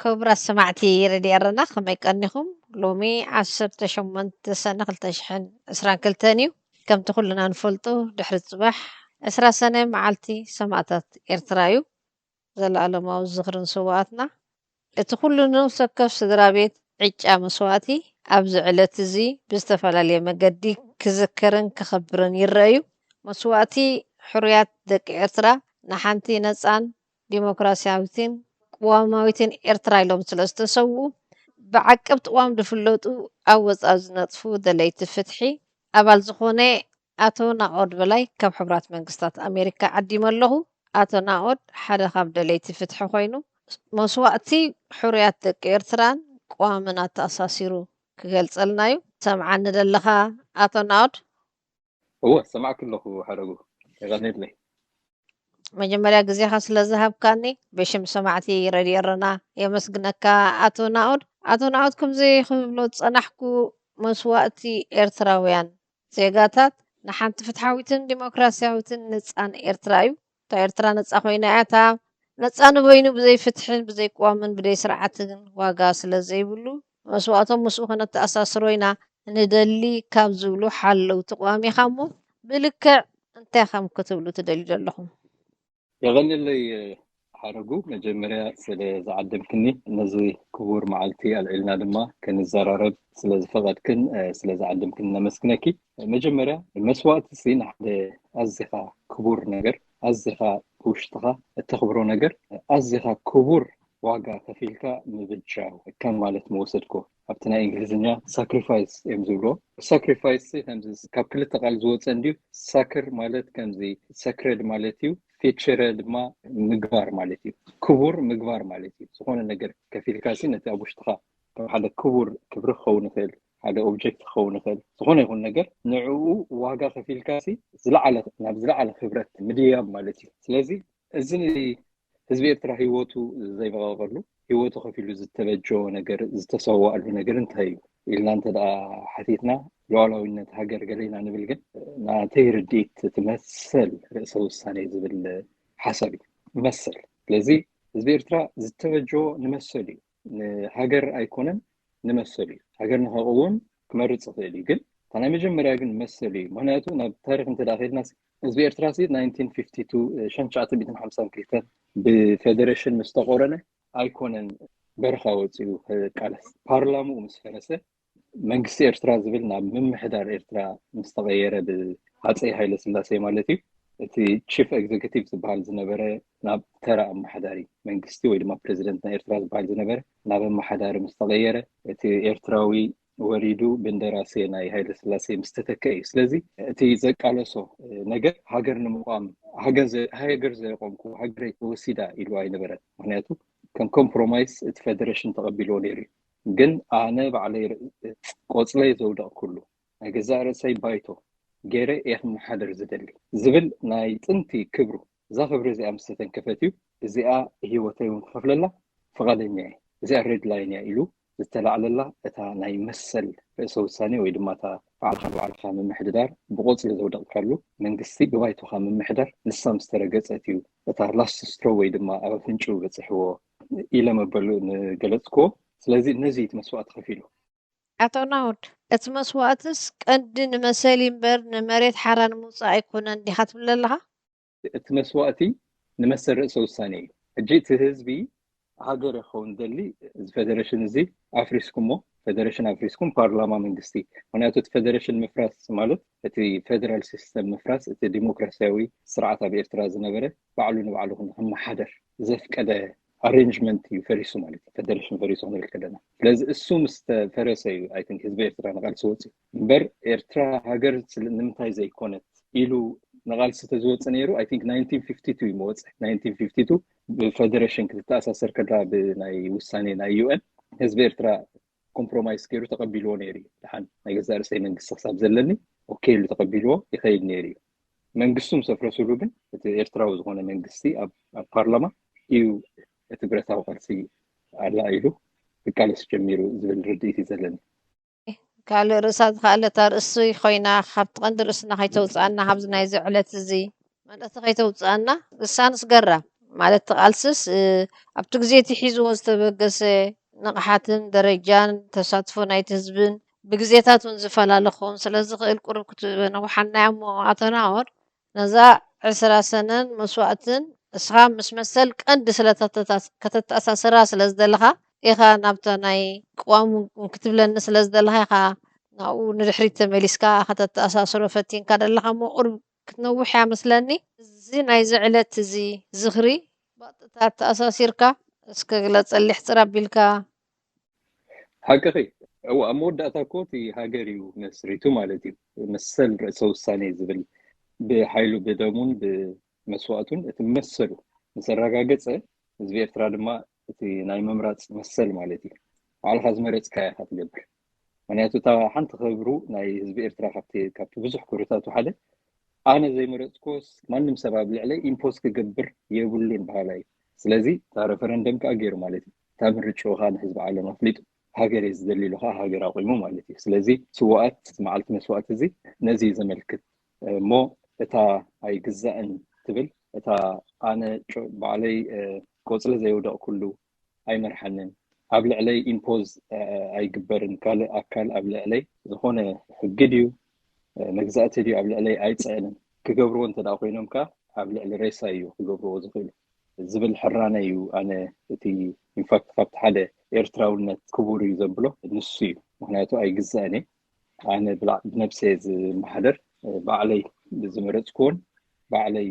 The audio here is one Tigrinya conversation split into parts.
ክቡራት ሰማዕቲ ረድኤና ከመይ ቀኒኹም? ሎሚ 18 ሰነ 2022 እዩ። ከምቲ ኩልና ንፈልጦ ድሕሪ ፅባሕ 20 ሰነ መዓልቲ ሰማዕታት ኤርትራ እዩ። ዘለኣለማዊ ዝኽርን ስዋኣትና እቲ ኩሉ ነብሲ ወከፍ ስድራ ቤት ዕጫ መስዋእቲ ኣብዚ ዕለት እዚ ብዝተፈላለየ መገዲ ክዝክርን ክኽብርን ይረአዩ። መስዋእቲ ሕሩያት ደቂ ኤርትራ ንሓንቲ ነፃን ዲሞክራስያዊትን ቅዋማዊትን ኤርትራ ኢሎም ስለ ዝተሰውኡ ብዓቀብቲ ቅዋም ዝፍለጡ ኣብ ወፃኢ ዝነጥፉ ደለይቲ ፍትሒ ኣባል ዝኾነ ኣቶ ናኦድ በላይ ካብ ሕቡራት መንግስታት ኣሜሪካ ዓዲሙ ኣለኹ። ኣቶ ናኦድ ሓደ ካብ ደለይቲ ፍትሒ ኮይኑ መስዋእቲ ሕሩያት ደቂ ኤርትራን ቅዋምን ኣተኣሳሲሩ ክገልፀልና እዩ። ሰምዓኒ ዘለኻ ኣቶ ናኦድ? እወ ሰማዕክ ኣለኹ ሓረጉ ይቐኒለይ። መጀመርያ ግዜኻ ስለ ዝሃብካኒ ብሽም ሰማዕቲ ረድኤና የመስግነካ ኣቶ ናኦድ። ኣቶ ናኦድ ከምዚ ክብሎ ፀናሕኩ መስዋእቲ ኤርትራውያን ዜጋታት ንሓንቲ ፍትሓዊትን ዲሞክራስያዊትን ነፃን ኤርትራ እዩ። እታ ኤርትራ ነፃ ኮይና እያ እታ ነፃ ንበይኑ ብዘይ ፍትሕን ብዘይ ቅዋምን ብዘይ ስርዓትን ዋጋ ስለ ዘይብሉ መስዋእቶም ምስኡ ክነተኣሳስሮ ኢና ንደሊ ካብ ዝብሉ ሓለውቲ ቅዋም ኢኻ እሞ ብልክዕ እንታይ ከም ክትብሉ ትደልዩ ዘለኹም? ይቐኒለይ ሓረጉ መጀመርያ ስለ ዝዓደምክኒ ነዚ ክቡር መዓልቲ ኣልዒልና ድማ ክንዘራረብ ስለ ዝፈቐድክን ስለ ዝዓደምክን ነመስግነኪ። መጀመርያ መስዋእቲ ሲ ንሓደ ኣዝኻ ክቡር ነገር ኣዝኻ ውሽጥኻ እተኽብሮ ነገር ኣዝኻ ክቡር ዋጋ ከፊልካ ምብጃው ከም ማለት መወሰድኮ ኣብቲ ናይ እንግሊዝኛ ሳክሪፋይስ እዮም ዝብሎ። ሳክሪፋይስ ከምዚ ካብ ክልተ ቃል ዝወፀ እንድዩ ሳክር ማለት ከምዚ ሰክረድ ማለት እዩ፣ ፊቸረ ድማ ምግባር ማለት እዩ። ክቡር ምግባር ማለት እዩ። ዝኾነ ነገር ከፊልካ ሲ ነቲ ኣብ ውሽጥኻ ከም ሓደ ክቡር ክብሪ ክኸውን ይኽእል፣ ሓደ ኦብጀክት ክኸውን ይኽእል፣ ዝኾነ ይኹን ነገር ንዕኡ ዋጋ ከፊልካ ሲ ናብ ዝለዓለ ክብረት ምድያብ ማለት እዩ። ስለዚ እዚ ህዝቢ ኤርትራ ሂወቱ ዘይበቃቀሉ ሂወቱ ከፊሉ ዝተበጀወ ነገር ዝተሰዋኣሉ ነገር እንታይ እዩ ኢልና እንተደኣ ሓቲትና ሉዓላዊነት ሃገር ገለና ንብል ግን ናተይ ርድኢት ትመስል ርእሰ ውሳኔ ዝብል ሓሳብ እዩ ይመስል። ስለዚ ህዝቢ ኤርትራ ዝተበጀወ ንመሰል እዩ፣ ንሃገር ኣይኮነን ንመሰል እዩ። ሃገር ንኸኸውን ክመርፅ ይኽእል እዩ፣ ግን ናይ መጀመርያ ግን መሰል እዩ። ምክንያቱ ናብ ታሪክ እንተደኣ ከድና ህዝቢ ኤርትራ 1952 1952 ብፌደሬሽን ምስ ተቆረነ ኣይኮነን በረኻ ወፂኡ ቃለስ ፓርላማኡ ምስ ፈረሰ መንግስቲ ኤርትራ ዝብል ናብ ምምሕዳር ኤርትራ ምስ ተቀየረ ብሃፀይ ሃይለ ስላሴ ማለት እዩ። እቲ ቺፍ ኤግዜኪቲቭ ዝበሃል ዝነበረ ናብ ተራ ኣመሓዳሪ መንግስቲ ወይ ድማ ፕሬዚደንት ናይ ኤርትራ ዝበሃል ዝነበረ ናብ ኣመሓዳሪ ምስ ተቀየረ እቲ ኤርትራዊ ወሪዱ ብንደራሴ ናይ ሃይለ ስላሴ ምስ ተተክአ እዩ። ስለዚ እቲ ዘቃለሶ ነገር ሃገር ንምቋም ሃገር ዘይቆምኩ ሃገረይ ተወሲዳ ኢሉ ኣይነበረን። ምክንያቱ ከም ኮምፕሮማይስ እቲ ፌደሬሽን ተቐቢልዎ ነይሩ እዩ። ግን ኣነ ባዕለይ ቆፅለይ ዘውደቕ ኩሉ ናይ ገዛእ ርእሰይ ባይቶ ገይረ እየ ክመሓደር ዝደሊ ዝብል ናይ ጥንቲ ክብሩ እዛ ክብሪ እዚኣ ምስ ተተንከፈት እዩ እዚኣ ሂወተይ እውን ክኸፍለላ ፈቓደኛ እየ፣ እዚኣ ሬድ ላይን እያ ኢሉ ዝተላዕለላ እታ ናይ መሰል ርእሰ ውሳኔ ወይ ድማ እታ ባዕልካ ምምሕዳር ብቆፅሊ ዘውደቕካሉ መንግስቲ ብባይቶካ ምምሕዳር ንሳ ምስ ተረገፀት እዩ እታ ላስት ስትሮ ወይ ድማ ኣብ ኣፍንጭኡ በፂሕዎ ኢለ መበሉ ንገለፅክዎ። ስለዚ ነዚ እቲ መስዋእቲ ከፊሉ ኣቶ ናኦድ እቲ መስዋእትስ ቀንዲ ንመሰሊ እምበር ንመሬት ሓራ ንምውፃእ ኣይኮነን ዲኻ ትብል ኣለኻ? እቲ መስዋእቲ ንመሰል ርእሰ ውሳኔ እዩ። ሕጂ እቲ ህዝቢ ሃገር ይኸውን ደሊ እዚ ፌደሬሽን እዚ ኣፍሪስኩም ሞ ፌደሬሽን ኣፍሪስኩም ፓርላማ መንግስቲ። ምክንያቱ እቲ ፌደሬሽን ምፍራስ ማለት እቲ ፌደራል ሲስተም ምፍራስ እቲ ዲሞክራሲያዊ ስርዓት ኣብ ኤርትራ ዝነበረ ባዕሉ ንባዕሉ ክመሓደር ዘፍቀደ ኣሬንጅመንት እዩ ፈሪሱ ማለት እዩ። ፌደሬሽን ፈሪሱ ክንብል ከለና ስለዚ እሱ ምስ ተፈረሰ እዩ ኣይ ቲንክ ህዝቢ ኤርትራ ንቃልሲ ወፅኡ እምበር ኤርትራ ሃገር ንምንታይ ዘይኮነት ኢሉ ንቃልሲ ተዝወፅ ነይሩ ኣይ ቲንክ 1952 እዩ መወፅእ 1952 ብፌደሬሽን ክትተኣሳሰር ከላ ብናይ ውሳኔ ናይ ዩኤን ህዝቢ ኤርትራ ኮምፕሮማይስ ገይሩ ተቐቢልዎ ነይሩ እዩ። ድሓን ናይ ገዛእ ርእሰይ መንግስቲ ክሳብ ዘለኒ ኦኬ ኢሉ ተቐቢልዎ ይኸይድ ነይሩ እዩ። መንግስቱ ምስ ኣፍረስሉ ግን እቲ ኤርትራዊ ዝኾነ መንግስቲ ኣብ ፓርላማ እዩ እቲ ብረታዊ ቃልሲ ኣላ ኢሉ ክቃለስ ጀሚሩ ዝብል ርድኢት እዩ ዘለኒ። ካልእ ርእሳ ዝኸኣለታ ርእሲ ኮይና ካብቲ ቀንዲ ርእስና ከይተውፅኣና ካብዚ ናይዚ ዕለት እዚ መልእኽቲ ከይተውፅኣና ንሳንስ ገራም ማለት ተቃልስስ ኣብቲ ግዜ እቲ ሒዝዎ ዝተበገሰ ንቕሓትን ደረጃን ተሳትፎ ናይቲ ህዝብን ብግዜታት እውን ዝፈላለ ክኸውን ስለ ዝኽእል ቁርብ ክትነውሓናዮ እሞ ኣተናወር ነዛ 20 ሰነን መስዋእትን እስኻ ምስ መሰል ቀንዲ ከተተኣሳስራ ስለ ዝደለኻ ኢኻ ናብታ ናይ ቅዋሙ ክትብለኒ ስለ ዝደለኻ ኢኻ ናብኡ ንድሕሪት ተመሊስካ ከተተኣሳስሮ ፈቲንካ ደለኻ እሞ ቁርብ ክትነውሕ እያ መስለኒ እዚ ናይዚ ዕለት እዚ ዝኽሪ ባጥታት ተኣሳሲርካ እስከ ግለፀልሕ ፅር ኣቢልካ ሓቂ ኣብ መወዳእታ እኮ እቲ ሃገር እዩ መስሪቱ ማለት እዩ መሰል ርእሰ ውሳኔ ዝብል ብሓይሉ ብደሙን ብመስዋእቱን እቲ መሰሉ ምስ ኣረጋገፀ ህዝቢ ኤርትራ ድማ እቲ ናይ ምምራፅ መሰል ማለት እዩ ባዕልካ ዝመረፅካ ኢኻ ትገብር ምክንያቱ እታ ሓንቲ ክብሩ ናይ ህዝቢ ኤርትራ ካብቲ ብዙሕ ክብርታቱ ሓደ ኣነ ዘይመረፅኮስ ማንም ሰብ ኣብ ልዕለይ ኢምፖዝ ክገብር የብሉን ባህላ እዩ ስለዚ እታ ረፈረንደም ከዓ ገይሩ ማለት እዩ እታ ምርጭኻ ንህዝቢ ዓለም ኣፍሊጡ ሃገር ዝደሊሉ ከዓ ሃገር ኣቆይሙ ማለት እዩ ስለዚ ስዋኣት መዓልቲ መስዋእት እዚ ነዚ ዘመልክት እሞ እታ ኣይግዛእን ትብል እታ ኣነ ባዕለይ ቆፅሊ ዘይውደቕ ኩሉ ኣይመርሐንን ኣብ ልዕለይ ኢምፖዝ ኣይግበርን ካልእ ኣካል ኣብ ልዕለይ ዝኾነ ሕጊ ድዩ መግዛእቲ ድዩ ኣብ ልዕለይ ኣይፅዕንን ክገብርዎ እንተዳ ኮይኖም ከዓ ኣብ ልዕሊ ሬሳ እዩ ክገብርዎ ዝኽእሉ ዝብል ሕራነ እዩ ኣነ እቲ ኢንፋክት ካብቲ ሓደ ኤርትራውነት ክቡር እዩ ዘብሎ ንሱ እዩ ምክንያቱ ኣይግዛእን ኣነ ብነብሰ ዝመሓደር ባዕለይ ብዝመረፅክዎን ባዕለይ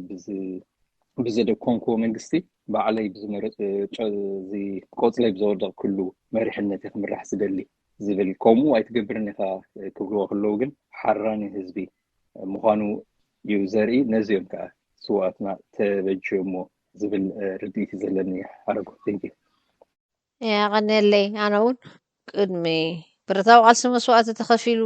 ብዘደኮንክዎ መንግስቲ ባዕለይ ብዝመረፅ ቆፅለይ ብዘወደቕ ኩሉ መሪሕነት ክምራሕ ዝደሊ ዝብል ከምኡ ኣይትገብርን ኢኻ ክብልዎ ከለዉ ግን ሓራኒ ህዝቢ ምዃኑ እዩ ዘርኢ ነዚኦም ከዓ ስዋኣትና ተበጅዮ እሞ ዝብል ርድኢት ዘለኒ ሓረጉ ቀኒለይ ኣነ እውን ቅድሚ ብረታዊ ቃልሲ መስዋእቲ ተኸፊሉ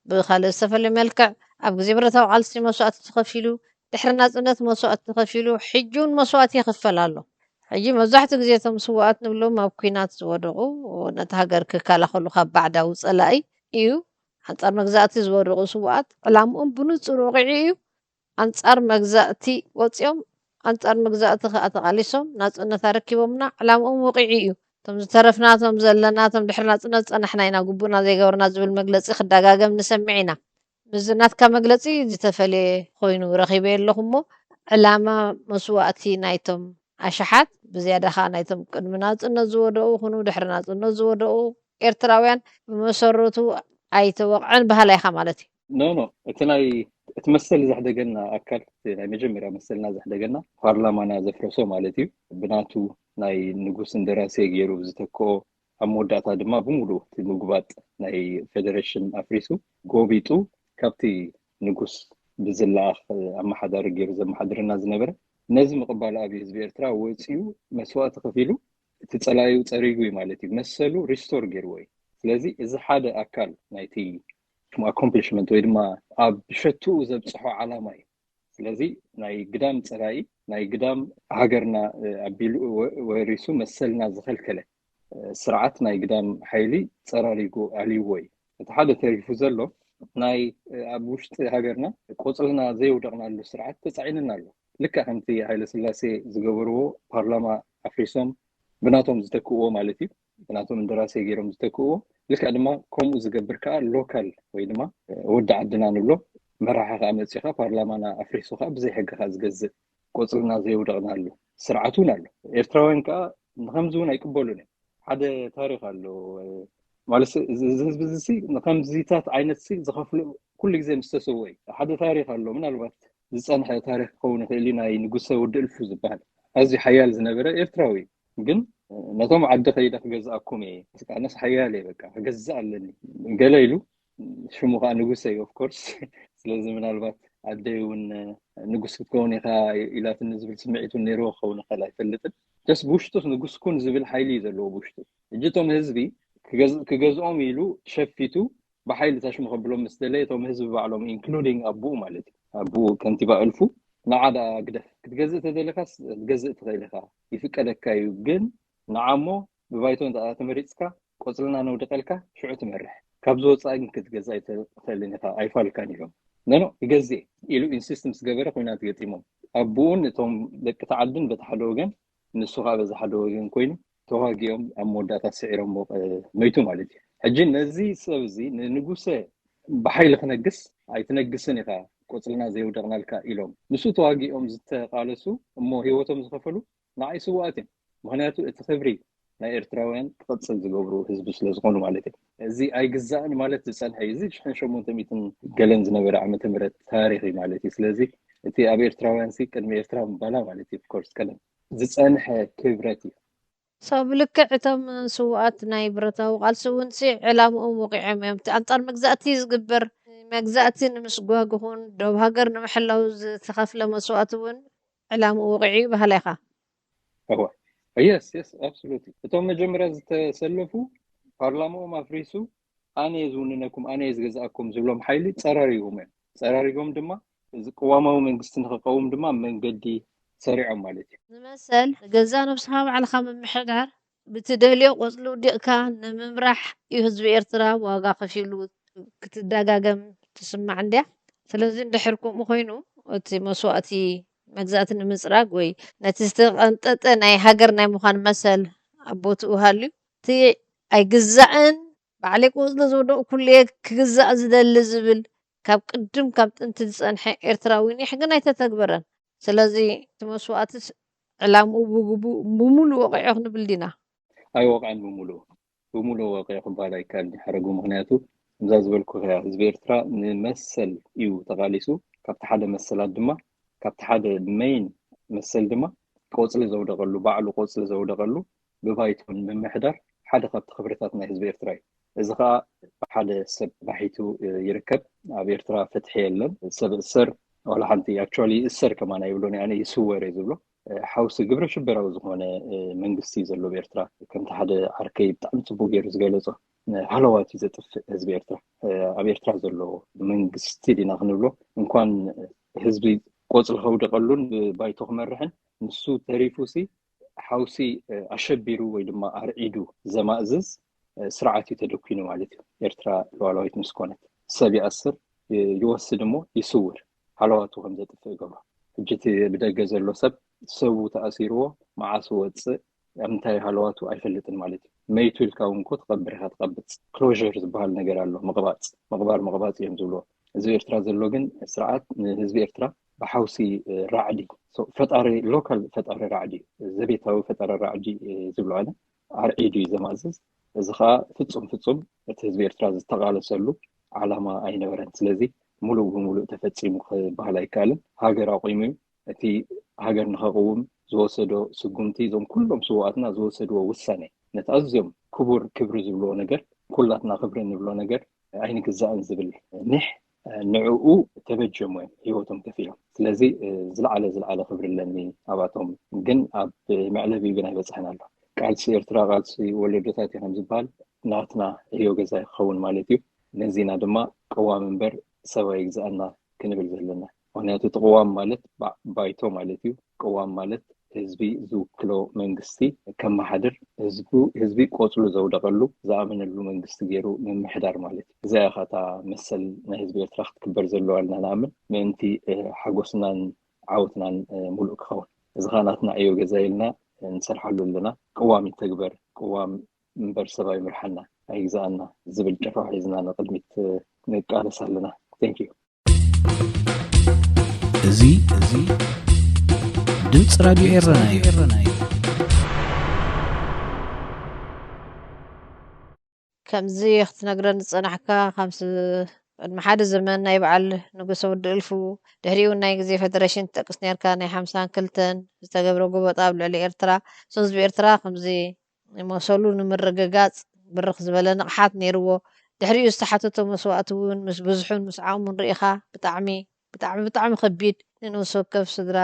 ብካልእ ዝተፈለየ መልክዕ ኣብ ግዜ ብረታዊ ቃልሲ መስዋእቲ ተኸፊሉ ድሕሪ ናፅነት መስዋእቲ ተኸፊሉ ሕጂ እውን መስዋእቲ ይኽፈል ኣሎ ሕጂ መብዛሕትኡ ግዜ እቶም ስዋኣት ንብሎም ኣብ ኩናት ዝወደቑ ነቲ ሃገር ክከላኸሉ ካብ ባዕዳዊ ፀላኢ እዩ ኣንፃር መግዛእቲ ዝወደቑ ስዋኣት ዕላምኦም ብንፁር ወቂዒ እዩ ኣንፃር መግዛእቲ ወፂኦም ኣንፃር መግዛእቲ ከዓ ተቃሊሶም ናፅነት ኣረኪቦምና ዕላምኦም ወቂዒ እዩ እቶም ዝተረፍናቶም ዘለናቶም ድሕሪ ናፅነት ፀናሕና ኢና ግቡእና ዘይገበርና ዝብል መግለፂ ክደጋገም ንሰምዕ ኢና ብዝናትካ መግለፂ ዝተፈለየ ኮይኑ ረኺበ ኣለኹ እሞ ዕላማ መስዋእቲ ናይቶም ኣሽሓት ብዝያዳ ከዓ ናይቶም ቅድሚ ናፅነት ዝወደቑ ኩኑ ድሕሪ ናፅነት ዝወደቑ ኤርትራውያን ብመሰረቱ ኣይተወቕዐን ባህላ ኢኻ ማለት እዩ ኖ እቲ መሰል ዘሕደገና ኣካል ናይ መጀመርያ መሰልና ዘሕደገና ፓርላማና ዘፍረሶ ማለት እዩ ብናቱ ናይ ንጉስ እንደራሴ ገይሩ ዝተክኦ ኣብ መወዳእታ ድማ ብምሉእ እቲ ምግባጥ ናይ ፌደሬሽን ኣፍሪሱ ጎቢጡ ካብቲ ንጉስ ብዝለኣኽ ኣመሓዳሪ ገይሩ ዘመሓድርና ዝነበረ ነዚ ምቕባል ኣብ ህዝቢ ኤርትራ ወፂኡ መስዋእቲ ከፊሉ እቲ ፀላዩ ፀሪጉ ማለት እዩ መሰሉ ሪስቶር ገይርዎ እዩ ስለዚ እዚ ሓደ ኣካል ናይቲ ኣኮምፕሊሽመንት ወይ ድማ ኣብ ሸትኡ ዘብፅሖ ዓላማ እዩ ስለዚ ናይ ግዳም ፀላኢ ናይ ግዳም ሃገርና ኣቢሉ ወሪሱ መሰልና ዝኸልከለ ስርዓት ናይ ግዳም ሓይሊ ፀራሪጉ ኣልይዎ እዩ እቲ ሓደ ተሪፉ ዘሎ ናይ ኣብ ውሽጢ ሃገርና ቆፅልና ዘይውደቕናሉ ስርዓት ተፃዒንና ኣሎ ልክዕ ከምቲ ሃይለ ስላሴ ዝገበርዎ ፓርላማ ኣፍሪሶም ብናቶም ዝተክእዎ ማለት እዩ ብናቶም እንደራሴ ገይሮም ዝተክእዎ ልክዕ ድማ ከምኡ ዝገብር ከዓ ሎካል ወይ ድማ ወዲ ዓድና ንብሎ መራሒ ከዓ መፂኻ ፓርላማና ኣፍሪሱ ከዓ ብዘይ ሕጊ ከዓ ዝገዝእ ቆፅልና ዘይውደቕናሉ ስርዓት እውን ኣሎ ኤርትራውያን ከዓ ንከምዚ እውን ኣይቅበሉን እዮም ሓደ ታሪክ ኣሎ ማለት ህዝቢ እዚ ንከምዚታት ዓይነት ዝኸፍሉ ኩሉ ግዜ ምስ ተሰውኦ እዩ ሓደ ታሪክ ኣሎ ምናልባት ዝፀንሐ ታሪክ ክኸውን ይኽእል ናይ ንጉሰ ወዲ እልፉ ዝበሃል ኣዝዩ ሓያል ዝነበረ ኤርትራዊ ግን ነቶም ዓዲ ከይደ ክገዝኣኩም እየ ኣነስ ሓያል እየ በቃ ክገዝእ ኣለኒ ገለ ኢሉ ሽሙ ከዓ ንጉሰ እዩ ኦፍኮርስ ስለዚ ምናልባት ኣደይ እውን ንጉስ ክትከውን ኢኻ ኢላትኒ ዝብል ስምዒቱ ነይርዎ ክኸውን ይኽእል ኣይፈልጥን ደስ ብውሽጡ ንጉስ ኩን ዝብል ሓይሊ እዩ ዘለዎ ብውሽጡ እጂ እቶም ህዝቢ ክገዝኦም ኢሉ ሸፊቱ ብሓይሊ ተሽሙ ከብሎም ምስ ደለየ እቶም ህዝቢ ባዕሎም ኢንክሉዲንግ ኣቡኡ ማለት እዩ ኣቡኡ ከንቲባ እልፉ ንዓዳ ግደፍ ክትገዝእ ተደለካስ ክትገዝእ ትኽእል ኢኻ ይፍቀደካ እዩ ግን ንዓሞ ብባይቶ ተመሪፅካ ቆፅልና ነውድቀልካ ሽዑ ትመርሕ ካብ ዝወፃኢ ግን ክትገዝእ ኣይትኽእልን ኢኻ ኣይፋልካን ኢሎም ነኖ ይገዝእ ኢሉ ኢንሲስት ምስ ገበረ ኩናት ገጢሞም ኣቡኡን እቶም ደቂ ተዓድን በቲ ሓደ ወገን ንሱ ከዓ በዚ ሓደ ወገን ኮይኑ ተዋጊኦም ኣብ መወዳእታ ስዒሮም መይቱ ማለት እዩ ሕጂ ነዚ ሰብ እዚ ንንጉሰ ብሓይሊ ክነግስ ኣይትነግስን ኢኻ ቆፅልና ዘይውደቕናልካ ኢሎም ንሱ ተዋጊኦም ዝተቃለሱ እሞ ሂወቶም ዝኸፈሉ ንዓይ ስዋኣት እዮም ምክንያቱ እቲ ክብሪ ናይ ኤርትራውያን ክቅፅል ዝገብሩ ህዝቢ ስለ ዝኾኑ ማለት እዩ እዚ ኣይግዛእን ማለት ዝፀንሐ እዚ 800 ገለን ዝነበረ ዓመተ ምህረት ታሪክ እዩ ማለት እዩ ስለዚ እቲ ኣብ ኤርትራውያን ቅድሚ ኤርትራ ምባላ ማለት እዩ ኮርስ ቀደም ዝፀንሐ ክብረት እዩ ብልክዕ እቶም ስዋኣት ናይ ብረታዊ ቃልሲ እውን ዕላምኦም ወቂዖም እዮም ኣንጻር መግዛእቲ ዝግበር መግዛእቲ ንምስጓግ ይኹን ደብ ሃገር ንምሕላው ዝተኸፍለ መስዋእቲ እውን ዕላምኡ ወቂዑ ባህላ ኢኻ እዋ የስ ኣብሶሉትሊ እቶም መጀመርያ ዝተሰለፉ ፓርላማኦም ኣፍሪሱ ኣነ ዝውንነኩም ኣነ ዝገዛእኩም ዝብሎም ሓይሊ ፀራሪጎም ድማ እዚ ቅዋማዊ መንግስቲ ንክቀውም ድማ መንገዲ ሰሪዖም ማለት እዩ ንመሰል ገዛ ነብስኻ ባዕልኻ ምምሕዳር ብትደልዮ ቆፅሊ ውዲቕካ ንምምራሕ እዩ ህዝቢ ኤርትራ ዋጋ ከፊሉ ክትደጋገም ትስማዕ እንድያ ስለዚ እንድሕር ከምኡ ኮይኑ እቲ መስዋእቲ መግዛእቲ ንምፅራግ ወይ ነቲ ዝተቐንጠጠ ናይ ሃገር ናይ ምዃን መሰል ኣቦትኡ ሃልዩ እቲ ኣይግዛእን ባዕለይ ቆፅሊ ዝወደቑ ኩልየ ክግዛእ ዝደሊ ዝብል ካብ ቅድም ካብ ጥንቲ ዝፀንሐ ኤርትራዊ ኒሕ ግን ኣይተተግበረን ስለዚ እቲ መስዋእቲ ዕላምኡ ብሙሉእ ወቂዑ ክንብል ዲና ኣይወቅዐን ብሙሉእ ወቂዑ ክበሃል ኣይከኣልን ሓረጉ ምክንያቱ እዛ ዝበልኩ ህዝቢ ኤርትራ ንመሰል እዩ ተቃሊሱ ካብቲ ሓደ መሰላት ድማ ካብቲ ሓደ ሜይን መሰል ድማ ቆፅሊ ዘውደቐሉ ባዕሉ ቆፅሊ ዘውደቐሉ ብባይቶን ምምሕዳር ሓደ ካብቲ ክብርታት ናይ ህዝቢ ኤርትራ እዩ እዚ ከዓ ሓደ ሰብ ባሒቱ ይርከብ ኣብ ኤርትራ ፍትሒ የለን ሰብ እሰር ወላ ሓንቲ ኣክቹዋሊ እሰር ከማና ይብሎኒ ኣነ ይስወር እዩ ዝብሎ ሓውሲ ግብረ ሽበራዊ ዝኾነ መንግስቲ ዘሎ ብኤርትራ ከምቲ ሓደ ዓርከይ ብጣዕሚ ፅቡቅ ገይሩ ዝገለፆ ሃለዋት እዩ ዘጥፍእ ህዝቢ ኤርትራ ኣብ ኤርትራ ዘሎ መንግስቲ ዲና ክንብሎ እንኳን ህዝቢ ቆፅሊ ከውደቐሉን ባይቶ ክመርሕን ንሱ ተሪፉሲ ሓውሲ ኣሸቢሩ ወይ ድማ ኣርዒዱ ዘማእዝዝ ስርዓት እዩ ተደኪኑ ማለት እዩ ኤርትራ ሉዓላዊት ምስ ኮነት ሰብ ይኣስር ይወስድ እሞ ይስውር ሃለዋቱ ከም ዘጥፍእ ይገብሮ ሕጂ እቲ ብደገ ዘሎ ሰብ ሰቡ ተኣሲርዎ መዓስ ወፅእ ኣብ ምንታይ ሃለዋቱ ኣይፈልጥን ማለት እዩ መይቱ ኢልካ እውን እኮ ትቐብር ኢኻ ትቐብፅ ክሎዥር ዝበሃል ነገር ኣሎ ምቕባር እዮም ዝብልዎ እዚ ኤርትራ ዘሎ ግን ስርዓት ንህዝቢ ኤርትራ ብሓውሲ ራዕዲ ፈጣሪ ሎካል ፈጣሪ ራዕዲ ዘቤታዊ ፈጣሪ ራዕዲ ዝብሎ ኣነ ኣርዒዱ እዩ ዘማእዝዝ እዚ ከዓ ፍፁም እቲ ህዝቢ ኤርትራ ዝተቃለሰሉ ዓላማ ኣይነበረን ስለዚ ሙሉእ ብሙሉእ ተፈፂሙ ክበሃል ኣይከኣልን ሃገር ኣቑሙ እዩ እቲ ሃገር ንኸቕውም ዝወሰዶ ስጉምቲ እዞም ኩሎም ስዋኣትና ዝወሰድዎ ውሳነ ነቲ ኣዝዮም ክቡር ክብሪ ዝብልዎ ነገር ኩላትና ክብሪ እንብሎ ነገር ኣይንግዛእን ዝብል ኒሕ ንዕኡ ተበጀሙ እዮም ሂወቶም ከፊሎም ስለዚ ዝለዓለ ክብሪ ኣለኒ ኣባቶም ግን ኣብ መዕለቢ ግን ኣይበፅሐን ኣሎ ቃልሲ ኤርትራ ቃልሲ ወለዶታት እዮም ዝበሃል ናትና ህዮ ገዛ ይኸውን ማለት እዩ ነዚና ድማ ቅዋም እምበር ሰብኣይ ግዛእና ክንብል ዘለና ምክንያቱ እቲ ቅዋም ማለት ባይቶ ማለት እዩ ቅዋም ማለት ህዝቢ ዝውክሎ መንግስቲ ከመሓድር ህዝቢ ቆፅሉ ዘውደቐሉ ዝኣመነሉ መንግስቲ ገይሩ ምምሕዳር ማለት እዩ እዚኣ ኢኻ መሰል ናይ ህዝቢ ኤርትራ ክትክበር ዘለዎ ኣለና ንኣምን ምእንቲ ሓጎስናን ዓወትናን ሙሉእ ክኸውን እዚ ከዓ ናትና ዕዮ ገዛ ኢልና እንሰርሓሉ ኣለና ቅዋም ይተግበር ቅዋም እምበር ሰብኣይ ምርሓና ኣይግዛእና ዝብል ጭርሖ ሒዝና ንቅድሚት ንቃለስ ኣለና ቴንክ ዩ እዚ ድምፂ ራድዮ ኤረና እዩ ከምዚ ክትነግረን ዝፀናሕካ ከምዚ ቅድሚ ሓደ ዘመን ናይ በዓል ንጉሰ ወዲ እልፉ ድሕሪኡ ናይ ግዜ ፌደሬሽን ትጠቅስ ነርካ ናይ 52 ዝተገብረ ጎበጣ ኣብ ልዕሊ ኤርትራ ህዝቢ ኤርትራ ከምዚ መሰሉ ንምርግጋፅ ብርክ ዝበለ ንቕሓት ነይርዎ ድሕሪኡ ዝተሓተቶ መስዋእቲ እውን ምስ ብዙሑን ምስ ዓቕሙን ርኢኻ ብጣዕሚ ከቢድ ንንኡስ ወከፍ ስድራ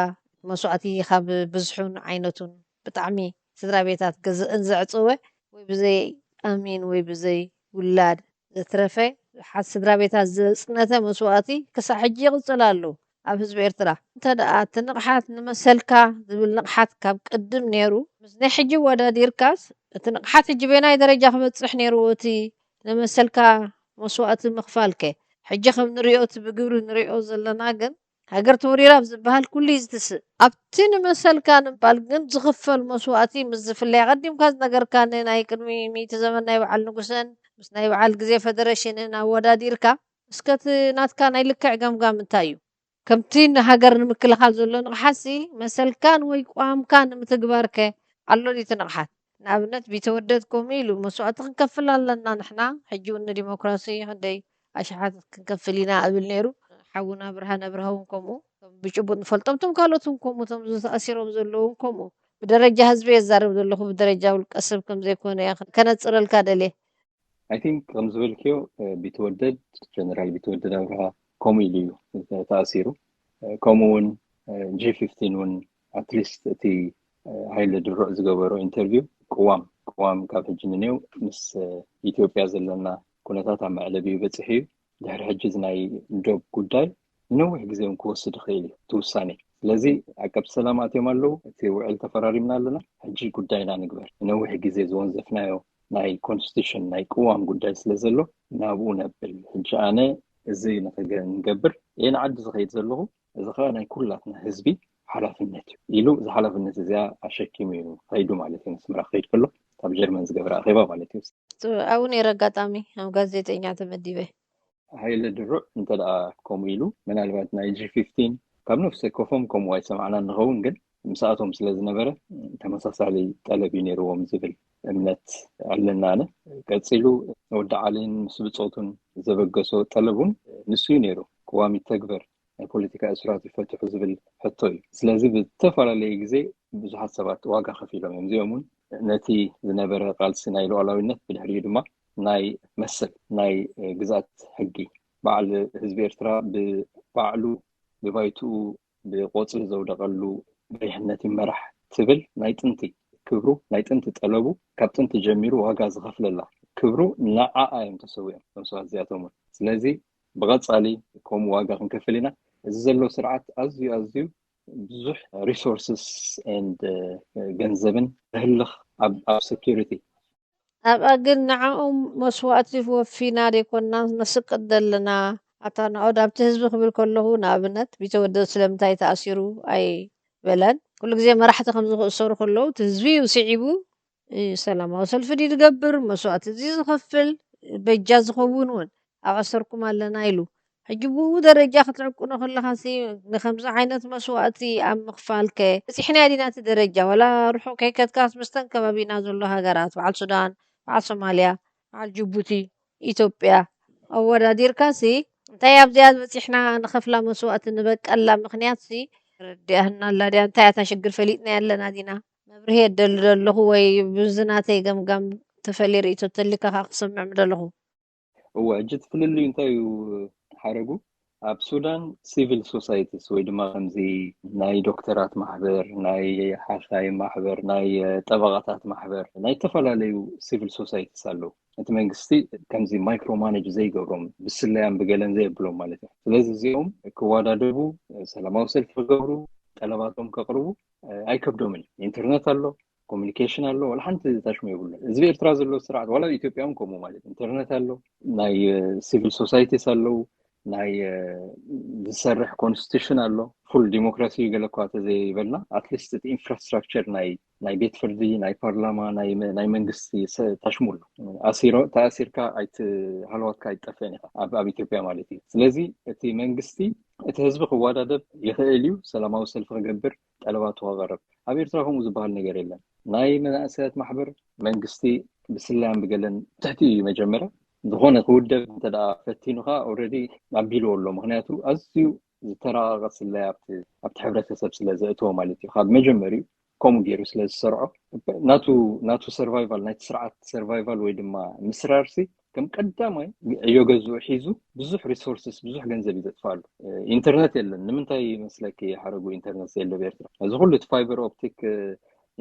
መስዋእቲ ካብ ብዙሑን ዓይነቱን ብጣዕሚ ስድራ ቤታት ገዝእን ዘዕፅወ ወይ ብዘይ ኣሚን ወይ ብዘይ ውላድ ዘትረፈ ሓት ስድራ ቤታት ዘፅነተ መስዋእቲ ክሳብ ሕጂ ይቕፅል ኣሎ ኣብ ህዝቢ ኤርትራ እንተደኣ እቲ ንቕሓት ንመሰልካ ዝብል ንቕሓት ካብ ቅድም ነይሩ ምስ ናይ ሕጂ ወዳዲርካስ እቲ ንቕሓት ሕጂ በናይ ደረጃ ክበፅሕ ነይርዎ እቲ ንመሰልካ መስዋእቲ ምኽፋልከ ሕጂ ከም ንሪኦ እቲ ብግብሪ ንሪኦ ዘለና ግን هاجر توريرا بزبهال كل يزتس أبتين مثل كان بالجن زغفل مسواتي مزف اللي قديم كاز نجر كان ناي كرمي ميت زمن ناي وعال نقصن بس ناي وعال جزء فدرشين أنا ودا ديركا اسكت نات كان يلكع جام تايو كمتين هاجر نمكل خالزولون حسي مثل كان ويقام كان متجبرك الله دي تنقحت نابنت بيتودد كوميلو مسوات نكفل لنا نحنا حجون ديمقراطية هدي أشحات كنكفلينا قبل نيرو حونا برهان برهون كومو بيجبون نفلطمتم كالوتم كومو تمزوز أسيرهم زلون كومو بدرجة هزبي الزارب دلهم بدرجة والقسم كم زي كون يا أخي كانت صار الكادلي I think رمز بالكيو بيتودد جنرال بيتودد أورها كوميليو تأثيره كومون G15 ون at least تي هاي الدرو زجبرو انترفيو قوام كافة جنينيو مس إثيوبيا زلنا كونتات عم على بيبتحيو دحر حجزناي جوب قداي نوح جزيهم كوسد خيلي توساني لذي عقب سلامات يمالو تي وعل تفراري من لنا حجي قداينا نقبر نوح جزي زون زفنايو ناي كونستيشن ناي قوام قداي سلزلو نابونا بالحج أنا زي نقبر ين عد زخيت زلو إذا ناي كلاتنا حزبي حلفنت إلو إذا حلفنت زي أشكي مينو هيدو مالتي نسمر خير كله طب جيرمنز قبر أخيبا مالتي أوني رقاتامي أو غازيتي نعت مديبه هاي الدرو انت دا كوميلو من الوقت ناي G15 كم نفس كوفم كم واي سمعنا نغون جد مساعتهم سلاز نبرة تمساس علي طلبين روم زبل امنت علنا انا كتصيلو ودع علين مسبت صوتون زبقسو طلبون نسو نيرو قوامي تكبر البوليتيكا اسرات يفتحوا زبل حطوي سلازي بالتفر اللي يجزي بزحات سبات واقع خفيلهم يمزيومون نتي زنبرة قال سنايلو على النت بالحرية دما ناي مسل ناي جزات حقي بعل حزب إرترا ببعلو ببايتو بقوصل زود قالو بيحنتي مرح تبل ناي تنتي كبرو ناي تنتي طلبو كابتن تجميرو واقع زغفل الله كبرو نعا آيم تسويهم تمسوها زياتهم سلازي بغط علي كوم واقع نكفلنا الزلو سرعات أزيو بزح resources and جنزبن هلخ أب security أبقى نعم مسواتي وفينا دي كنا نسق الدلنا أتانا أود أبتهزب خبر كله نابنت بيتودد سلمتاي تأثيرو أي بلد كل زي ما راح تخمز الصور كله تزبي وسعيبو سلام وصل فدي تقبر مسواتي زي زخفل بيجاز خبونون أو أسركم على نايلو حجبو درجة خطركونا خلها سي نخمز عينات مسواتي أم مخفالك بس إحنا دينا درجة ولا روحو كيكات كاس مستنكبة بينا زلها هجرات وعلى السودان على صوماليا على جيبوتي إثيوبيا أول دير كاسي تياب زياد بس إحنا نخفلا مسوءة نبك ألا مخنيات سي رديهنا لا دي أنت تشقر فليتنا يلا نادينا نبرهي اللي هو بزناتي قم تفلي ريتو تلك خاقصم عمد هو جت في اللي انتو حرقو اب سودان سيفل سوسايتيز وي دما خمزي ناي دكتورات محبر ناي حاخاي محبر ناي طبقات محبر ناي تفلاليو سيفل سوسايتيز الو انت منغستي كمزي مايكرو مانج زي قبرهم بسلام بقلن زي بلوم مالتي ስለዚህ زيهم كوادا دبو سلاماو سلف قبرو طلباتهم كقربو اي كبدومن انترنت الو كوميونيكيشن አለው ወላ አንተ ታሽሙ ይብሉ እዚ ኤርትራ ዘሎ ስርዓት ወላ ኢትዮጵያም ኮሞ ማለት ኢንተርኔት አለው ናይ ሲቪል ሶሳይቲስ አለው ናይ ዝሰርሕ ኮንስቲቱሽን አለው ፉል ዲሞክራሲ ገለኳተ ዘይ ይበልና አትሊስት ኢንፍራስትራክቸር ናይ ቤት ፍርዲ ናይ ፓርላማ ናይ መንግስቲ ታሽሙሉ አሲሮ ታሲርካ አይት ሃልዋትካ አይጠፈን አብ ኢትዮጵያ ማለት እዩ ስለዚ እቲ መንግስቲ እቲ ህዝቢ ክዋዳደብ ይኽእል እዩ ሰላማዊ ሰልፍ ክገብር ጠለባቱ ክቀርብ ኣብ ኤርትራ ከምኡ ዝበሃል ነገር የለን ናይ መናእሰያት ማሕበር መንግስቲ ብስላም ብገለን ትሕቲ መጀመርያ ዝኾነ ክውደብ እንተዳ ፈቲኑኻ ኦልሬዲ ኣቢሉ ኣሎ ምክንያቱ ኣዝዩ ዝተራቐቐ ስላይ ኣብቲ ሕብረተሰብ ስለ ዘእትዎ ማለት እዩ ካብ መጀመርዩ ከምኡ ገይሩ ስለ ዝሰርዖ ናቱ ሰርቫይቫል ናይቲ ስርዓት ሰርቫይቫል ወይ ድማ ምስራርሲ كم قدامي يوغزو حيزو بزح ريسورسز بزح ገንዘብ ይዘጥፋሉ ኢንተርኔት የለን ንምንታይ መስለክ ያሐረጉ ኢንተርኔት የለ በኤርትራ እዚ ሁሉ ፋይበር ኦፕቲክ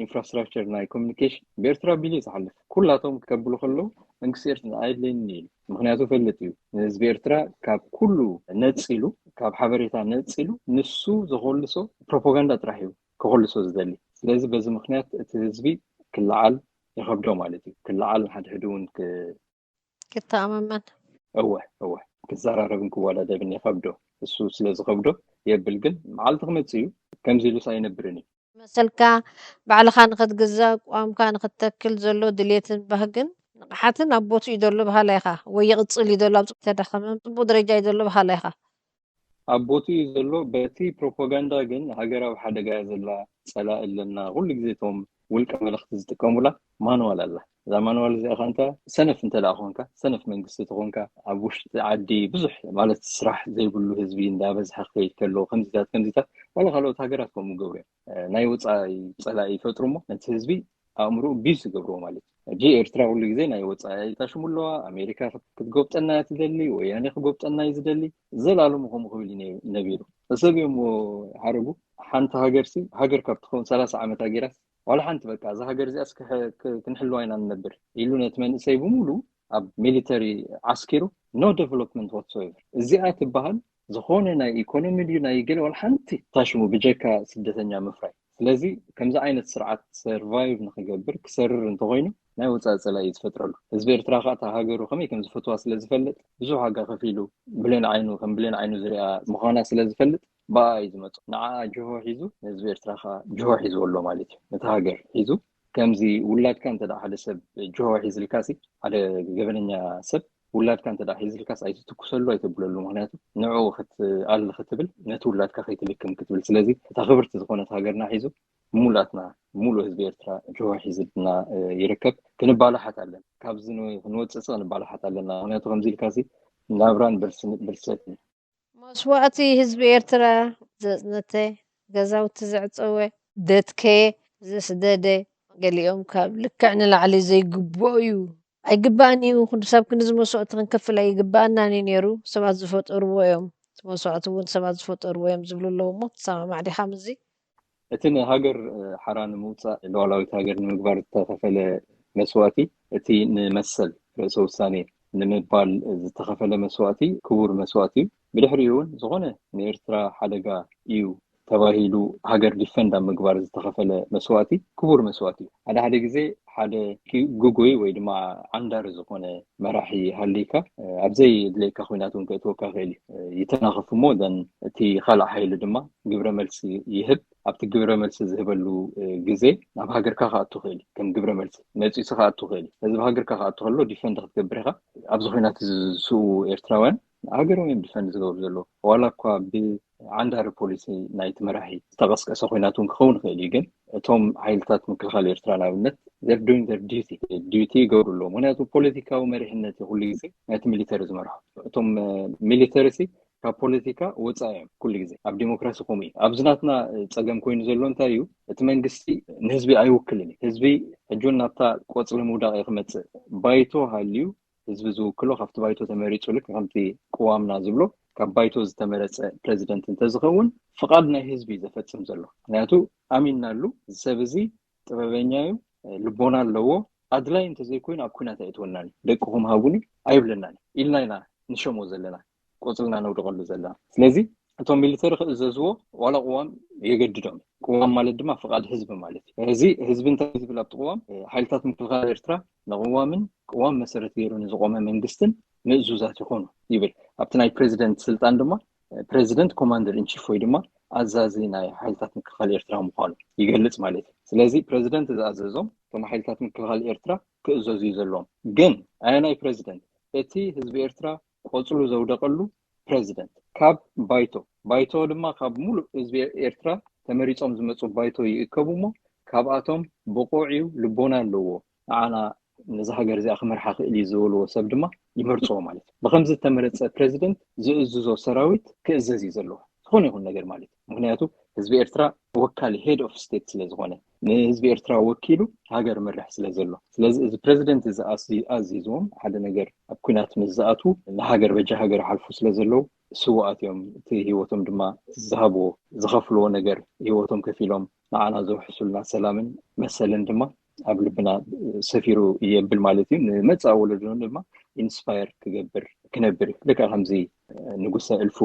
ኢንፍራስትራክቸር ናይ ኮሚኒኬሽን በኤርትራ ቢሊ ይሓልፍ ኩላቶም ከብሉ ከለው መንግስቲ ኤርትራ አይድልን ይል ምክንያቱ ፈልጥ እዩ ህዝቢ ኤርትራ ካብ ኩሉ ነጽሉ ካብ ሓበሬታ ነጽሉ ንሱ ዝኸልሶ ፕሮፓጋንዳ ጥራሕ እዩ ክኸልሶ ዝደሊ ስለዚህ በዚ ምክንያት እቲ ህዝቢ ክልዓል ይኸብዶ ማለት እዩ ክልዓል ሓደ ህዱን كنت أمامنا هو كزاراربن كوالادبني خبدو السو سلاز خبدو يبل جن معلت خمتسيو كم زيلو ساينبرني مثلك بعلኻ ንኽትግዛእ ቋምካ ንኽትተክል ዘሎ ድሌትን ባህግን ንቕሓትን ኣብ ቦትኡ እዩ ዘሎ ባህላ ኢኻ ወይ ይቕፅል እዩ ዘሎ ኣብ ተዳኸመ ፅቡቅ ደረጃ እዩ ዘሎ ባህላ ኢኻ አቦቱ ዘሎ በቲ ፕሮፓጋንዳ ግን ሃገራዊ ሓደጋ ዘላ ፀላእ ኣለና ኩሉ ግዜ ቶም ውልቀ መልእክቲ ዝጥቀሙላ ማንዋል ኣላ እዛ ማንዋል እዚኣ ኸ እንተ ሰነፍ እንተደኣ ኮንካ ሰነፍ መንግስቲ ተኾንካ ኣብ ውሽጢ ዓዲ ብዙሕ ማለት ስራሕ ዘይብሉ ህዝቢ እንዳበዝሐ ክኸይድ ከሎ ከምዚታት ዋላ ካልኦት ሃገራት ከምኡ ገብሩ ናይ ወፃኢ ፀላኢ ይፈጥሩ እሞ ነቲ ህዝቢ ኣእምሮ ቢስ ይገብርዎ ማለት እዩ ኤርትራ ኩሉ ግዜ ናይ ወፃኢ ታሽሙለዋ ኣሜሪካ ክትጎብጠና ትደሊ ወያኔ ክጎብጠና እዩ ዝደሊ ዘላሎም ከምኡ ክብል ነቢሩ ሰብ እዮም ሓረጉ ሓንቲ ሃገርሲ ሃገር ካብ ትኸውን 30 ዓመት ሃገራስ ዋላ ሓንቲ በቃ እዛ ሃገር እዚኣስ ክንሕልዋ ኢና ንነብር ኢሉ ነቲ መንእሰይ ብምሉ ኣብ ሚሊተሪ ዓስኪሩ ኖ ዴቨሎፕመንት ዋትሶኤቨር እዚኣ ትበሃል ዝኾነ ናይ ኢኮኖሚ ድዩ ናይ ገለ ዋላ ሓንቲ ታሽሙ ብጀካ ስደተኛ ምፍራይ ስለዚ ከምዚ ዓይነት ስርዓት ሰርቫይቭ ንክገብር ክሰርር እንተኮይኑ ናይ ወፃኢ ፀላኢ ዝፈጥረሉ ህዝቢ ኤርትራ ከዓ እታ ሃገሩ ከመይ ከም ዝፈትዋ ስለ ዝፈልጥ ብዙሕ ዋጋ ከፊሉ ብሌን ዓይኑ ዝሪኣ ምዃና ስለ ዝፈልጥ በኣ እዩ ዝመፁ ንዓ ጅሆ ሒዙ ህዝቢ ኤርትራ ከዓ ጅሆ ሒዝወሎ ማለት እዩ ነቲ ሃገር ሒዙ ከምዚ ውላድካ እንተዳ ሓደ ሰብ ጅሆ ሒዝልካሲ ሓደ ገበነኛ ሰብ ውላድካ እንተዳ ሒዝልካስ ኣይትትኩሰሉ ኣይተብለሉ ምክንያቱ ንዕኡ ክትኣሊ ክትብል ነቲ ውላድካ ከይትልክም ክትብል ስለዚ እታ ክብርቲ ዝኾነት ሃገርና ሒዙ ሙላትና ሙሉእ ህዝቢ ኤርትራ ጅሆ ሒዝልና ይርከብ ክንባላሓት ኣለና ካብዚ ክንወፅፅ ክንባላሓት ኣለና ምክንያቱ ከምዚ ኢልካሲ ናብራን ብርሰት መስዋእቲ ህዝቢ ኤርትራ ዘፅነተ ገዛውቲ ዘዕፀወ ደትከ ዘስደደ ገሊኦም ካብ ልክዕ ንላዕሊ ዘይግብኦ እዩ ኣይግባእን እዩ ሰብ ክንዲ መስዋእቲ ክንከፍል ኣይግባእናን እዩ ነይሩ ሰባት ዝፈጠርዎ እዮም መስዋእቲ እውን ሰባት ዝፈጠርዎ እዮም ዝብሉ ኣለዉ እሞ ትሰማማዕ ዲኻ ምዚ እቲ ንሃገር ሓራ ንምውፃእ ሉዓላዊት ሃገር ንምግባር ዝተኸፈለ መስዋእቲ እቲ ንመሰል ርእሰ ውሳኔ ንምባል ዝተኸፈለ መስዋእቲ ክቡር መስዋእቲ እዩ ብድሕሪኡ እውን ዝኾነ ንኤርትራ ሓደጋ እዩ ተባሂሉ ሃገር ዲፈንድ ኣብ ምግባር ዝተኸፈለ መስዋእቲ ክቡር መስዋእቲ እዩ ሓደ ግዜ ሓደ ጉጉይ ወይ ድማ ዓንዳር ዝኾነ መራሒ ሃሊካ ኣብዘይ ድሌካ ኩናት እውን ከእትወካ ክእል ይተናኸፍ እሞ ደን እቲ ካልእ ሓይሊ ድማ ግብረ መልሲ ይህብ ኣብቲ ግብረ መልሲ ዝህበሉ ግዜ ናብ ሃገርካ ከኣቱ ክእል ከም ግብረ መልሲ መፂሱ ከኣቱ ክእል እዚ ሃገርካ ከኣቱ ከሎ ዲፈንድ ክትገብር ኢኻ ኣብዚ ኩናት ዝስኡ ኤርትራውያን ሃገሮም እዮም ዲፈንድ ዝገብሩ ዘለዉ ዋላ እኳ ብዓንዳር ፖሊሲ ናይቲ መራሒ ዝተቐስቀሰ ኩናት እውን ክኸውን ክእል እዩ ግን እቶም ሓይልታት ምክልኻል ኤርትራ ንኣብነት they're doing their duty ይገብሩ ኣለዎ ምክንያቱ ፖለቲካዊ መሪሕነት ኩሉ ግዜ ናይቲ ሚሊተሪ ዝመርሑ እቶም ሚሊተሪሲ ካብ ፖለቲካ ወፃኢ እዮም ኩሉ ግዜ ኣብ ዲሞክራሲ ከምኡ እዩ ኣብዚ ናትና ፀገም ኮይኑ ዘሎ እንታይ እዩ እቲ መንግስቲ ንህዝቢ ኣይውክልን እዩ ህዝቢ ሕጂ ናብታ ቆፅሊ ምውዳቕ ክመፅእ ባይቶ ሃልዩ ህዝቢ ዝውክሎ ካብቲ ባይቶ ተመሪፁ ልክ ከምቲ ቅዋምና ዝብሎ ካብ ባይቶ ዝተመረፀ ፕሬዚደንት እንተዝኸውን ፍቃድ ናይ ህዝቢ ዘፈፅም ዘሎ ምክንያቱ ኣሚንናሉ ሰብ እዚ ጥበበኛ እዩ ልቦና ኣለዎ ኣድላይ እንተዘይኮይኑ ኣብ ኩናት ኣይትወናኒ ደቅኹም ሃቡኒ ኣይብለናኒ ኢልና ኢና ንሸሞ ዘለና ቆፅልና ነውድቐሉ ዘለና ስለዚ እቶም ሚሊተሪ ክእዘዝዎ ዋላ ቅዋም የገድዶም ቅዋም ማለት ድማ ፍቃድ ህዝቢ ማለት እዩ እዚ ህዝቢ እንታይ ዝብል ኣብቲ ቅዋም ሓይልታት ምክልኻል ኤርትራ ንቅዋምን ቅዋም መሰረት ገይሩ ንዝቆመ መንግስትን ምእዙዛት ይኾኑ ይብል ኣብቲ ናይ ፕሬዚደንት ስልጣን ድማ ፕሬዚደንት ኮማንደር ኢንቺፍ ወይ ድማ ኣዛዚ ናይ ሓይልታት ምክልኻል ኤርትራ ምዃኑ ይገልጽ ማለት እዩ ስለዚ ፕሬዚደንት ዝኣዘዞም እቶም ሓይልታት ምክልኻል ኤርትራ ክእዘዙ እዩ ዘለዎም ግን ኣየናይ ፕሬዚደንት እቲ ህዝቢ ኤርትራ ቆፅሉ ዘውደቐሉ ፕሬዚደንት ካብ ባይቶ ድማ ካብ ሙሉእ ህዝቢ ኤርትራ ተመሪፆም ዝመፁ ባይቶ ይእከቡ እሞ ካብኣቶም ብቑዕ ልቦና ኣለዎ ኣና ነዚ ሃገር እዚኣ ክመርሓ ክእል እዩ ዝበልዎ ሰብ ድማ ይመርፅዎ ማለት እዩ ብከምዚ ዝተመረፀ ፕሬዚደንት ዝእዝዞ ሰራዊት ክእዘዝ እዩ ዘለዎ ዝኾነ ይኹን ነገር ማለት እዩ ምክንያቱ ህዝቢ ኤርትራ ወካሊ ሄድ ኦፍ ስቴት ስለ ዝኾነ ንህዝቢ ኤርትራ ወኪሉ ሃገር መርሕ ስለ ዘሎ ስለዚ እዚ ፕሬዚደንት እዚ ኣዚዝዎም ሓደ ነገር ኣብ ኩናት ምዝኣቱ ንሃገር በጃ ሃገር ሓልፉ ስለ ዘለው ስዋኣት እዮም እቲ ሂወቶም ድማ ዝሃብዎ ዝኸፍልዎ ነገር ሂወቶም ከፊሎም ንዓና ዘውሕሱልና ሰላምን መሰልን ድማ ኣብ ልብና ሰፊሩ የብል ማለት እዩ ንመፃ ወለዶን ድማ ኢንስፓየር ክነብር ልካ ከምዚ ንጉሰ እልፉ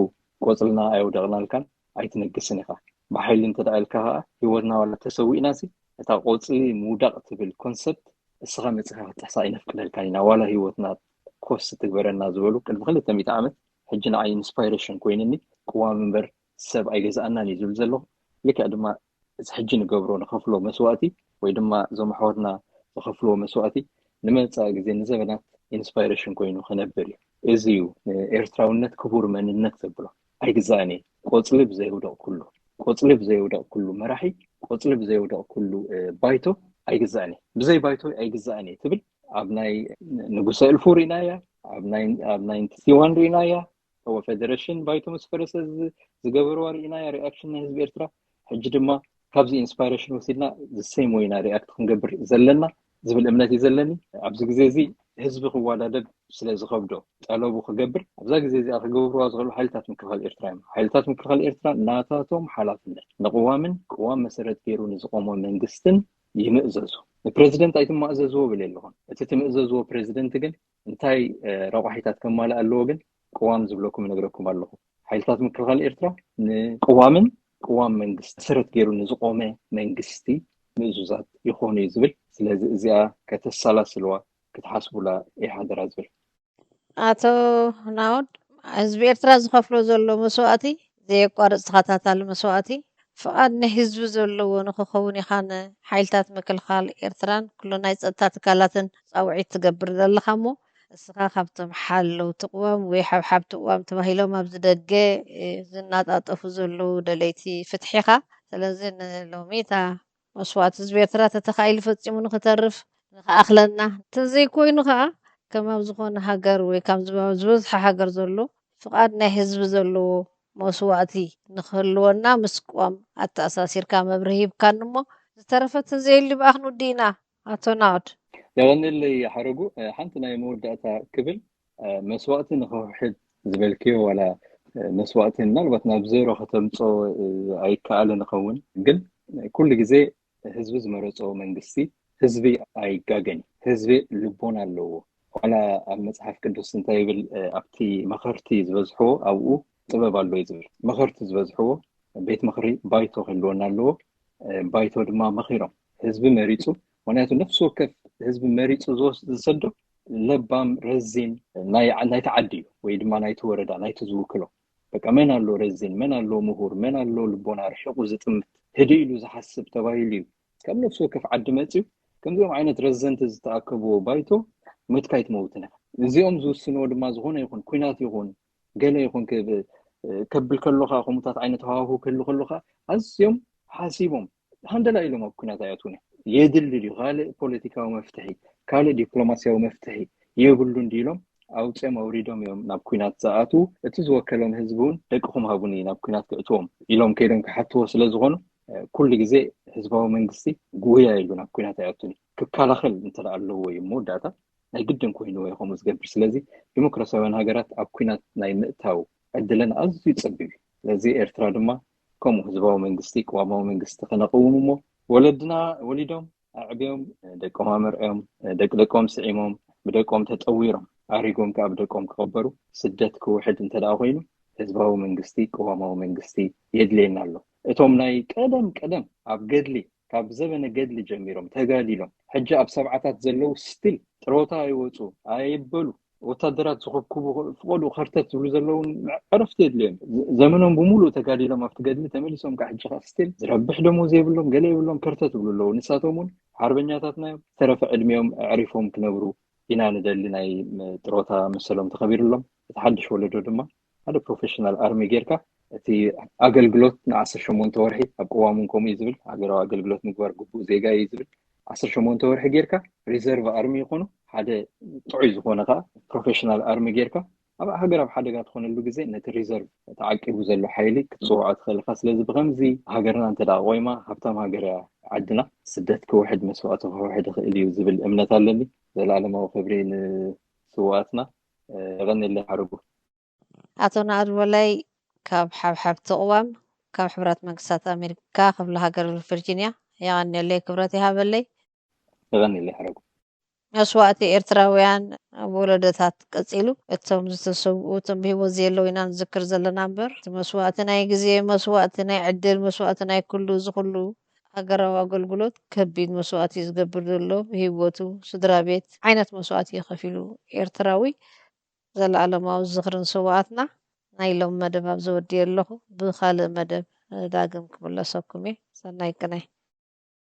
ቆፅልና ኣይውደቕናልካን ኣይትነግስን ኢኻ ብሓይሊ እንተዳኣልካ ከዓ ሂወትና ዋላ ተሰዊእናሲ እታ ቆፅሊ ምውዳቕ ትብል ኮንሰፕት እስኻ መፅኻ ክትሕሳ ይነፍቅደልካ ኢና ዋላ ሂወትና ኮስ ትግበረና ዝበሉ ቅድሚ 200 ዓመት ሕጂ ንዓይ ኢንስፓይሬሽን ኮይንኒ ቅዋም እምበር ሰብ ኣይገዛእናን እዩ ዝብል ዘሎ ልክዕ ድማ እዚ ሕጂ ንገብሮ ንኸፍሎ መስዋእቲ ወይ ድማ እዞም ኣሕዋትና ዝኸፍልዎ መስዋእቲ ንመጻኢ ግዜ ንዘበናት ኢንስፓይሬሽን ኮይኑ ክነብር እዩ እዚ እዩ ኤርትራውነት ክቡር መንነት ዘብሎ ኣይግዛእን ቆፅሊ ብዘይውደቕ ኩሉ ቆፅሊ ብዘይውደቕ ኩሉ መራሒ ቆፅሊ ብዘይውደቕ ኩሉ ባይቶ ኣይግዛእን ብዘይ ባይቶ ኣይግዛእን ትብል ኣብ ናይ ንጉሰ እልፉር ኢና እያ ኣብ ናይ 91 ሪኢና እያ ፌደሬሽን ባይቶ ምስ ፈረሰ ዝገበርዋ ርኢና እያ ሪኣክሽን ናይ ህዝቢ ኤርትራ ሕጂ ድማ ካብዚ ኢንስፓይሬሽን ወሲድና ዝሴም ወይና ሪኣክት ክንገብር ዘለና ዝብል እምነት እዩ ዘለኒ ኣብዚ ግዜ እዚ ህዝቢ ክዋዳደብ ስለ ዝኸብዶ ጠለቡ ክገብር ኣብዛ ግዜ እዚኣ ክገብርዋ ዝኽእሉ ሓይልታት ምክልኻል ኤርትራ እዮም ሓይልታት ምክልኻል ኤርትራ ናታቶም ሓላፍነት ንቅዋምን ቅዋም መሰረት ገይሩ ንዝቆሞ መንግስትን ይምእዘዙ ንፕሬዚደንት ኣይትማእዘዝዎ ብል ኣለኹም እቲ ትምእዘዝዎ ፕሬዚደንት ግን እንታይ ረቑሒታት ከማልእ ኣለዎ ግን ቅዋም ዝብለኩም ነግረኩም ኣለኹ ሓይልታት ምክልኻል ኤርትራ ንቅዋምን ቅዋም መንግስቲ መሰረት ገይሩ ንዝቆመ መንግስቲ ምእዙዛት ይኾኑ እዩ ዝብል ስለዚ እዚኣ ከተሰላስልዋ ክትሓስቡላ ይሓደራ ዝብል ኣቶ ናውድ ህዝቢ ኤርትራ ዝኸፍሎ ዘሎ መስዋእቲ ዘየቋርፅ ተኸታታሊ መስዋእቲ ፍቓድ ናይ ህዝቢ ዘለዎ ንክኸውን ኢኻ ንሓይልታት ምክልኻል ኤርትራን ኩሉ ናይ ፀጥታ ትካላትን ፃውዒት ትገብር ዘለኻ እሞ እስኻ ካብቶም ሓለውቲ ቅዋም ወይ ሓብሓብቲ ቅዋም ተባሂሎም ኣብዚ ደገ ዝናጣጠፉ ዘለዉ ደለይቲ ፍትሒኻ ስለዚ ንሎሚ እታ መስዋእቲ ህዝቢ ኤርትራ ተተኻኢሉ ፈፂሙ ንክተርፍ ንኽኣኽለና እንተዘይኮይኑ ከዓ ከም ኣብ ዝኾነ ሃገር ወይ ካብ ዝበዝሐ ሃገር ዘሎ ፍቓድ ናይ ህዝቢ ዘለዎ መስዋእቲ ንክህልወና ምስ ቅዋም ኣተኣሳሲርካ መብርሂ ሂብካን እሞ ዝተረፈት ዘየሊ በኣኽ ንውዲእና ኣቶ ናውድ يغني حرقو حنت ناي موداتا كبل مسواتي نخوحد زبلكي ولا مسواتي نالبت نابزيرو ختمصو اي كال نخون قل كل جزي حزب زمرصو منغستي حزبي اي غاغن حزبي لبونا لو ولا مصحف قدوس انتي بال ابتي مخرتي زبزحو او طبب الله يزبر مخرتي زبزحو بيت مخري بايتو خلونا لو بايتو دما مخيرو حزب مريصو وناتو نفسه كف حزب مريض زسدو لبام رزين ناي تعدي ويدما ناي توردا ناي تزوكلو بقى من الله رزين من الله مهور من الله لبونا رشقو زتم هديلو زحسب تبايلي كم نفسه كف عد ماتيو كم زيوم عينت رزنت زتاكبو بايتو متكايت موتنا زيوم زوسنو دما زغونه يكون كوينات يكون قال يكون كبل كلوخا خمطات عينت هاهو كلوخا ازيوم حاسيبهم هندلا إلو ما كوينات اياتوني يدل غالي بوليتيكا ومفتحي كالي دبلوماسيا ومفتحي يقولون ديلهم او تسم اوريدهم يوم ناب كوينات زاتو اتزوكلهم حزبون دقهم هابوني ناب كوينات كاتوم يلوم كيدن كحتو سلازغون كل غزي حزباو منغستي غويا يلو ناب كوينات اياتوني ككالاخل انت الله وي موداتا اي قدن كوينو يخوم زغبر سلازي ديمقراسيون هاجرات اب كوينات ناي متاو ادلن ازي تصبي لذي ارترا دما كوم حزباو منغستي قواماو منغستي خنقومو ولدنا وليدهم عبيهم دقهم امرهم دقهم سعيمهم بدقهم تطويرهم اريقهم كاب دقهم كبروا سدتك واحد انت دا خوينو حزباو منغستي قواماو منغستي يدلينا له اتوم ناي قدم اب قدلي كاب زبن قدلي جميرهم تقاليلهم حجه اب سبعات زلو ستيل تروتا يوصو ايبلو وتدرات زخبكو فقدو خرتت زلو زلون عرفت يدلين زمنهم بمولو تقاليلهم افتقدني تملسهم كحجه ستيل ربح دمو زي بلهم قالي بلهم كرتت بلو نساتهم حربنياتنا ترف علميهم عرفهم كنبرو إنا ندلنا تروتا مسلم تخبير لهم تحدش ولدو دما هذا بروفيشنال ارمي غيركا تي اغلغلوت نعسر شمون تورحي اقوامكم يزبل اغراو اغلغلوت مغبر غبو زيغا يزبل 10 شمون تورحي غيركا ريزيرف ارمي يكونو هذا طعي زخونها بروفيشنال ارمي غيركا ابا هاجر اب حدغا تخونلو غزي نت ريزيرف تعقبو زلو حيلي كصوعات خلخا سلاز بغمزي هاجرنا انت دا ويما حبتام هاجر عدنا سدتك واحد مسواته واحد اللي يزبل امنه لني زلالم وخبرين سواتنا غني اللي حربو ኣቶና ኣድወላይ ካብ ሓብሓብቲ ቅዋም ካብ ሕብራት መንግስታት ኣሜሪካ ክፍለ ሃገር ቨርጂንያ ይቐኒለይ ክብረት ይሃበለይ غني اللي حربو መስዋእቲ ኤርትራውያን ኣብ ወለዶታት ቀፂሉ እቶም ዝተሰውኡ እቶም ብሂወት ዘየለው ኢና ንዝክር ዘለና እምበር እቲ መስዋእቲ ናይ ግዜ መስዋእቲ ናይ ዕድል መስዋእቲ ናይ ኩሉ ዝኩሉ ሃገራዊ ኣገልግሎት ከቢድ መስዋእቲ ዝገብር ዘሎ ብሂወቱ ስድራ ቤት ዓይነት መስዋእቲ ከፊሉ ኤርትራዊ ዘለኣለማዊ ዝኽርን ስዋኣትና ናይ ሎም መደብ ኣብ ዝወድየ ኣለኹ ብኻልእ መደብ ዳግም ክምለሰኩም እየ ሰናይ ቅነ